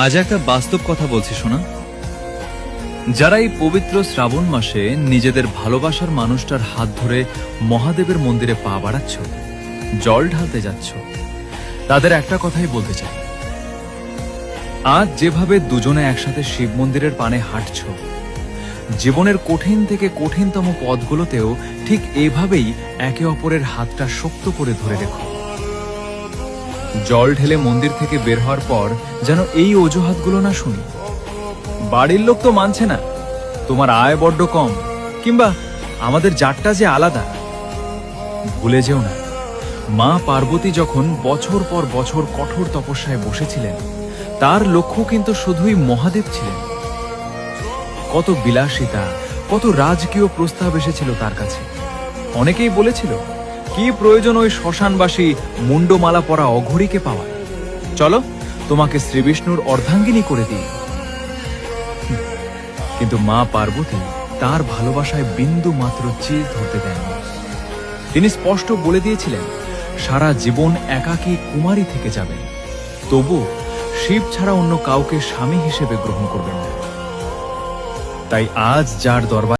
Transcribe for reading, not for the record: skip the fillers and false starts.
আজ একটা বাস্তব কথা বলছি শোনা। যারা এই পবিত্র শ্রাবণ মাসে নিজেদের ভালোবাসার মানুষটার হাত ধরে মহাদেবের মন্দিরে পা বাড়াচ্ছ, জল ঢালতে যাচ্ছ, তাদের একটা কথাই বলতে চাই। আজ যেভাবে দুজনে একসাথে শিব মন্দিরের পানে হাঁটছ, জীবনের কঠিন থেকে কঠিনতম পথগুলোতেও ঠিক এভাবেই একে অপরের হাতটা শক্ত করে ধরে রেখো। জল ঢেলে মন্দির থেকে বের হওয়ার পর যেন এই অজুহাতগুলো না শুনি, বাড়ির লোক তো মানছে না, তোমার আয় বড্ড কম, কিংবা আমাদের জাতটা যে আলাদা। ভুলে যেও না, মা পার্বতী যখন বছর পর বছর কঠোর তপস্যায় বসেছিলেন, তার লক্ষ্য কিন্তু শুধুই মহাদেব ছিলেন। কত বিলাসিতা, কত রাজকীয় প্রস্তাব এসেছিল তার কাছে। অনেকেই বলেছিল, কি প্রয়োজন ওই শ্মশানবাসী মুন্ডমালা পরা অঘরীকে পাওয়া, চলো তোমাকে শ্রীবিষ্ণুর অর্ধাঙ্গিনী করে দিই। কিন্তু মা পার্বতী তার ভালোবাসায় বিন্দু মাত্র চির ধরতে দেননি। তিনি স্পষ্ট বলে দিয়েছিলেন, সারা জীবন একাকী কুমারী থেকে যাবেন, তবু শিব ছাড়া অন্য কাউকে স্বামী হিসেবে গ্রহণ করবেন না। তাই আজ যার দরবার